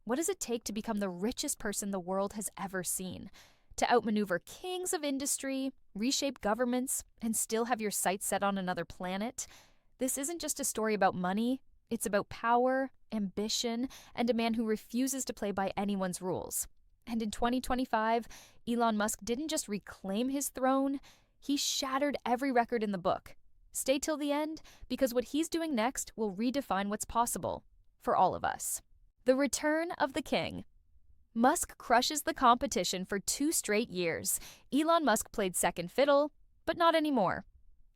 What does it take to become the richest person the world has ever seen? To outmaneuver kings of industry, reshape governments, and still have your sights set on another planet? This isn't just a story about money. It's about power, ambition, and a man who refuses to play by anyone's rules. And in 2025, Elon Musk didn't just reclaim his throne, he shattered every record in the book. Stay till the end, because what he's doing next will redefine what's possible for all of us. The return of the king. Musk crushes the competition for 2 straight years. Elon Musk played second fiddle, but not anymore.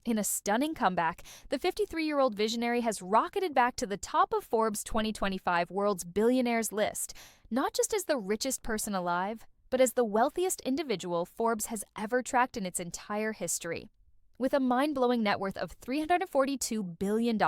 In a stunning comeback, the 53-year-old visionary has rocketed back to the top of Forbes' 2025 World's Billionaires list, not just as the richest person alive, but as the wealthiest individual Forbes has ever tracked in its entire history. With a mind-blowing net worth of $342 billion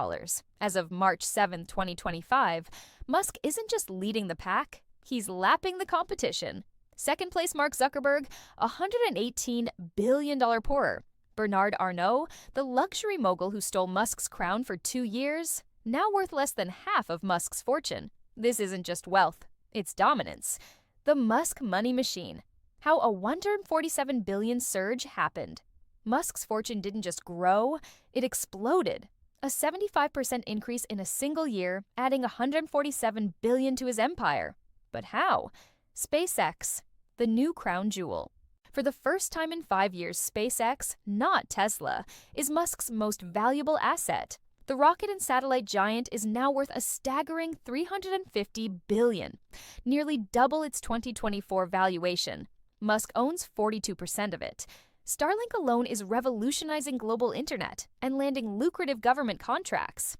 as of March 7, 2025, Musk isn't just leading the pack, he's lapping the competition. Second place Mark Zuckerberg, $118 billion poorer. Bernard Arnault, the luxury mogul who stole Musk's crown for 2 years, now worth less than half of Musk's fortune. This isn't just wealth, it's dominance. The Musk money machine. How a $147 billion surge happened. Musk's fortune didn't just grow, it exploded. A 75% increase in a single year, adding $147 billion to his empire. But how? SpaceX, the new crown jewel. For the first time in 5 years, SpaceX, not Tesla, is Musk's most valuable asset. The rocket and satellite giant is now worth a staggering $350 billion, nearly double its 2024 valuation. Musk owns 42% of it. Starlink alone is revolutionizing global internet and landing lucrative government contracts.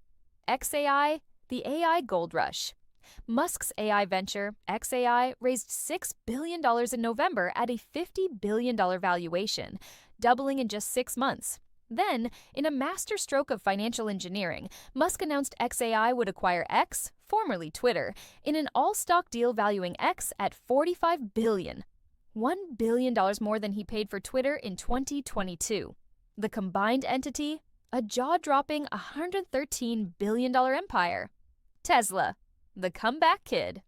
xAI, the AI gold rush. Musk's AI venture, xAI, raised $6 billion in November at a $50 billion valuation, doubling in just 6 months. Then, in a masterstroke of financial engineering, Musk announced xAI would acquire X, formerly Twitter, in an all-stock deal valuing X at $45 billion. $1 billion more than he paid for Twitter in 2022. The combined entity, a jaw-dropping $113 billion empire. Tesla, the comeback kid.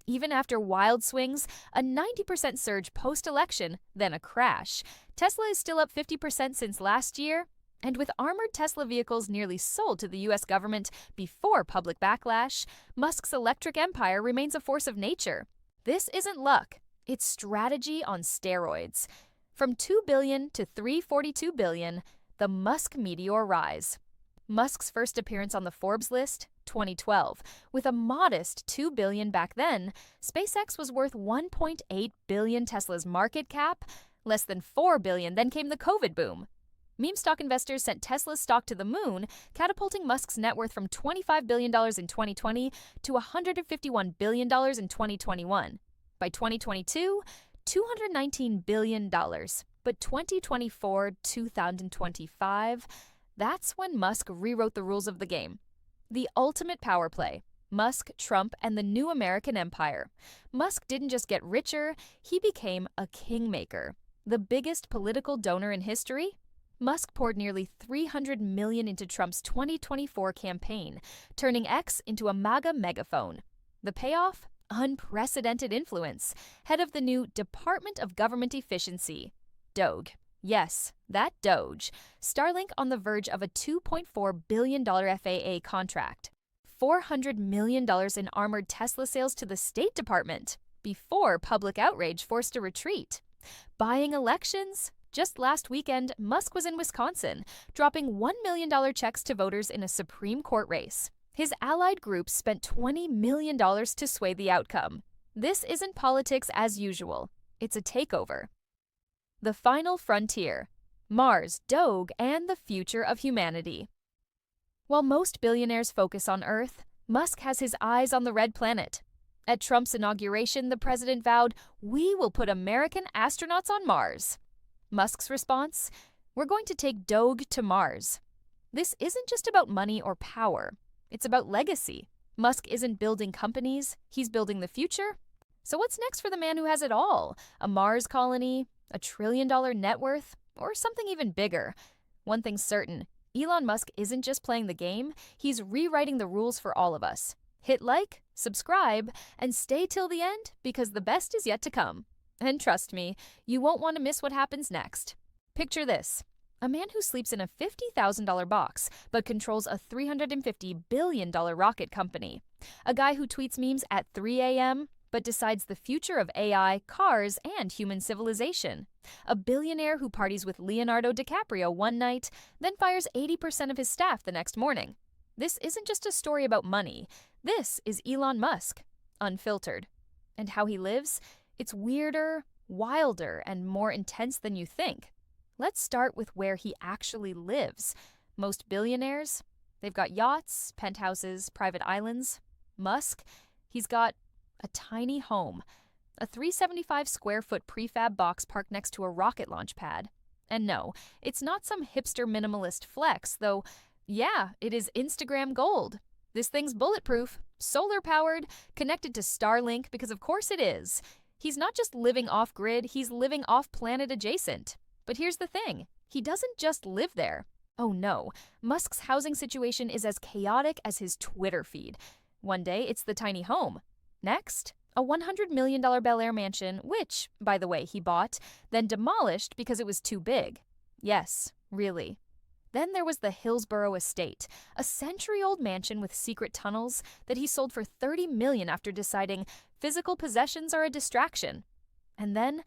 Even after wild swings, a 90% surge post-election, then a crash, Tesla is still up 50% since last year, and with armored Tesla vehicles nearly sold to the US government before public backlash, Musk's electric empire remains a force of nature. This isn't luck. It's strategy on steroids. From $2 billion to $342 billion, the Musk meteor rise. Musk's first appearance on the Forbes list, 2012. With a modest $2 billion back then, SpaceX was worth $1.8 billion. Tesla's market cap, less than $4 billion. Then came the COVID boom. Meme stock investors sent Tesla's stock to the moon, catapulting Musk's net worth from $25 billion in 2020 to $151 billion in 2021. By 2022, $219 billion. But 2024, 2025, that's when Musk rewrote the rules of the game. The ultimate power play. Musk, Trump, and the new American empire. Musk didn't just get richer, he became a kingmaker. The biggest political donor in history? Musk poured nearly $300 million into Trump's 2024 campaign, turning X into a MAGA megaphone. The payoff? Unprecedented influence. Head of the new Department of Government Efficiency. Doge. Yes, that Doge. Starlink on the verge of a $2.4 billion FAA contract. $400 million in armored Tesla sales to the State Department before public outrage forced a retreat. Buying elections? Just last weekend, Musk was in Wisconsin, dropping $1 million checks to voters in a Supreme Court race. His allied groups spent $20 million to sway the outcome. This isn't politics as usual. It's a takeover. The final frontier. Mars, Doge, and the future of humanity. While most billionaires focus on Earth, Musk has his eyes on the red planet. At Trump's inauguration, the president vowed, "We will put American astronauts on Mars." Musk's response? "We're going to take Doge to Mars." This isn't just about money or power. It's about legacy. Musk isn't building companies, he's building the future. So what's next for the man who has it all? A Mars colony? A $1 trillion net worth? Or something even bigger? One thing's certain, Elon Musk isn't just playing the game, he's rewriting the rules for all of us. Hit like, subscribe, and stay till the end because the best is yet to come. And trust me, you won't want to miss what happens next. Picture this. A man who sleeps in a $50,000 box but controls a $350 billion rocket company. A guy who tweets memes at 3 a.m. but decides the future of AI, cars, and human civilization. A billionaire who parties with Leonardo DiCaprio one night, then fires 80% of his staff the next morning. This isn't just a story about money. This is Elon Musk, unfiltered. And how he lives? It's weirder, wilder, and more intense than you think. Let's start with where he actually lives. Most billionaires, they've got yachts, penthouses, private islands. Musk, he's got a tiny home, a 375 square foot prefab box parked next to a rocket launch pad. And no, it's not some hipster minimalist flex, though, yeah, it is Instagram gold. This thing's bulletproof, solar powered, connected to Starlink because of course it is. He's not just living off-grid, he's living off-planet adjacent. But here's the thing, he doesn't just live there. Oh no, Musk's housing situation is as chaotic as his Twitter feed. One day, it's the tiny home. Next, a $100 million Bel Air mansion, which, by the way, he bought, then demolished because it was too big. Yes, really. Then there was the Hillsborough estate, a century-old mansion with secret tunnels that he sold for $30 million after deciding physical possessions are a distraction. And then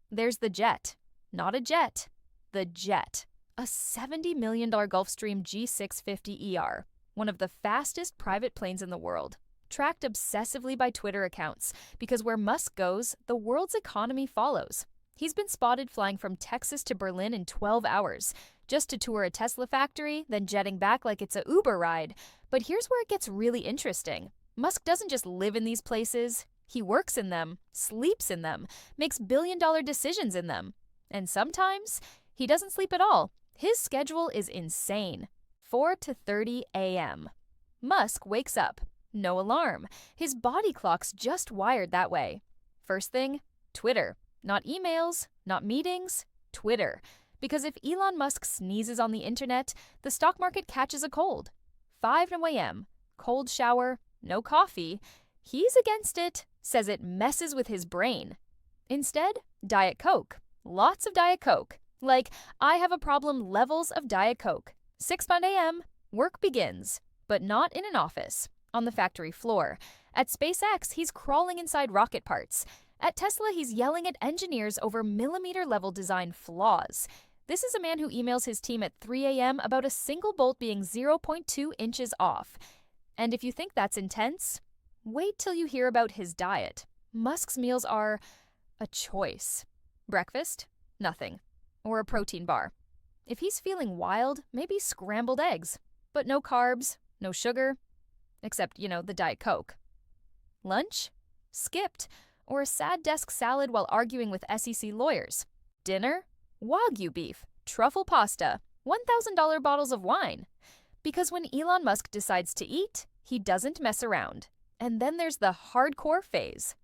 there's the jet. Not a jet, the jet. A $70 million Gulfstream G650ER, one of the fastest private planes in the world. Tracked obsessively by Twitter accounts, because where Musk goes, the world's economy follows. He's been spotted flying from Texas to Berlin in 12 hours, just to tour a Tesla factory, then jetting back like it's a Uber ride. But here's where it gets really interesting. Musk doesn't just live in these places. He works in them, sleeps in them, makes billion-dollar decisions in them. And sometimes, he doesn't sleep at all. His schedule is insane. 4 to 30 a.m. Musk wakes up. No alarm. His body clock's just wired that way. First thing, Twitter. Not emails, not meetings, Twitter. Because if Elon Musk sneezes on the internet, the stock market catches a cold. 5 a.m. Cold shower, no coffee. He's against it, says it messes with his brain. Instead, Diet Coke. Lots of Diet Coke. Like, I have a problem levels of Diet Coke. 6 a.m., work begins. But not in an office. On the factory floor. At SpaceX, he's crawling inside rocket parts. At Tesla, he's yelling at engineers over millimeter-level design flaws. This is a man who emails his team at 3 a.m. about a single bolt being 0.2 inches off. And if you think that's intense, wait till you hear about his diet. Musk's meals are a choice. Breakfast? Nothing. Or a protein bar. If he's feeling wild, maybe scrambled eggs. But no carbs, no sugar, except, the Diet Coke. Lunch? Skipped. Or a sad desk salad while arguing with SEC lawyers. Dinner? Wagyu beef, truffle pasta, $1,000 bottles of wine. Because when Elon Musk decides to eat, he doesn't mess around. And then there's the hardcore phase.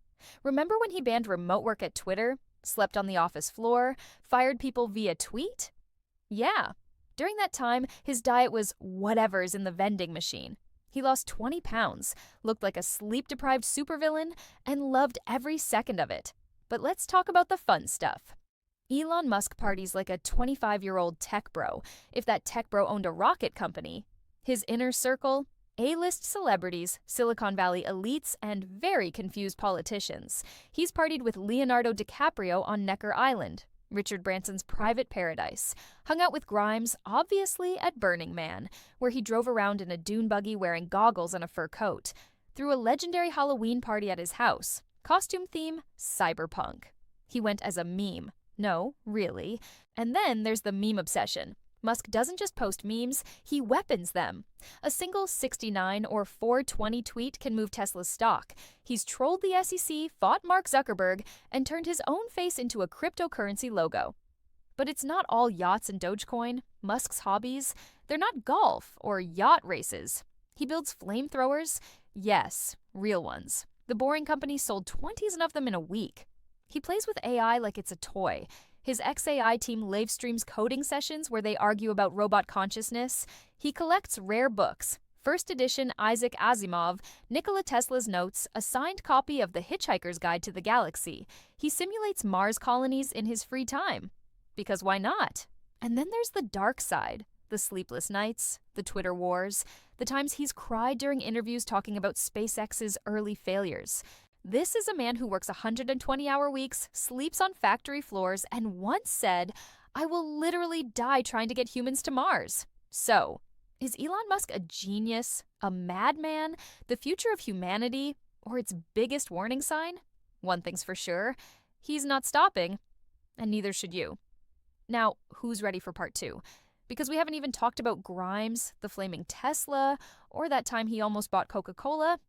Remember when he banned remote work at Twitter, slept on the office floor, fired people via tweet? Yeah. During that time, his diet was whatever's in the vending machine. He lost 20 pounds, looked like a sleep-deprived supervillain, and loved every second of it. But let's talk about the fun stuff. Elon Musk parties like a 25-year-old tech bro, if that tech bro owned a rocket company. His inner circle? A-list celebrities, Silicon Valley elites, and very confused politicians. He's partied with Leonardo DiCaprio on Necker Island, Richard Branson's private paradise. Hung out with Grimes, obviously at Burning Man, where he drove around in a dune buggy wearing goggles and a fur coat. Threw a legendary Halloween party at his house. Costume theme, cyberpunk. He went as a meme. No, really. And then there's the meme obsession. Musk doesn't just post memes, he weapons them. A single 69 or 420 tweet can move Tesla's stock. He's trolled the SEC, fought Mark Zuckerberg, and turned his own face into a cryptocurrency logo. But it's not all yachts and Dogecoin. Musk's hobbies, they're not golf or yacht races. He builds flamethrowers. Yes, real ones. The Boring Company sold 20 of them in a week. He plays with AI like it's a toy. His XAI team live streams coding sessions where they argue about robot consciousness. He collects rare books, First edition Isaac Asimov, Nikola Tesla's notes, a signed copy of The Hitchhiker's Guide to the Galaxy. He simulates Mars colonies in his free time. Because why not? And then there's the dark side. The sleepless nights, the Twitter wars, the times he's cried during interviews talking about SpaceX's early failures. This is a man who works 120-hour weeks, sleeps on factory floors, and once said, "I will literally die trying to get humans to Mars." So, is Elon Musk a genius, a madman, the future of humanity, or its biggest warning sign? One thing's for sure, he's not stopping, and neither should you. Now, who's ready for part 2? Because we haven't even talked about Grimes, the flaming Tesla, or that time he almost bought Coca-Cola.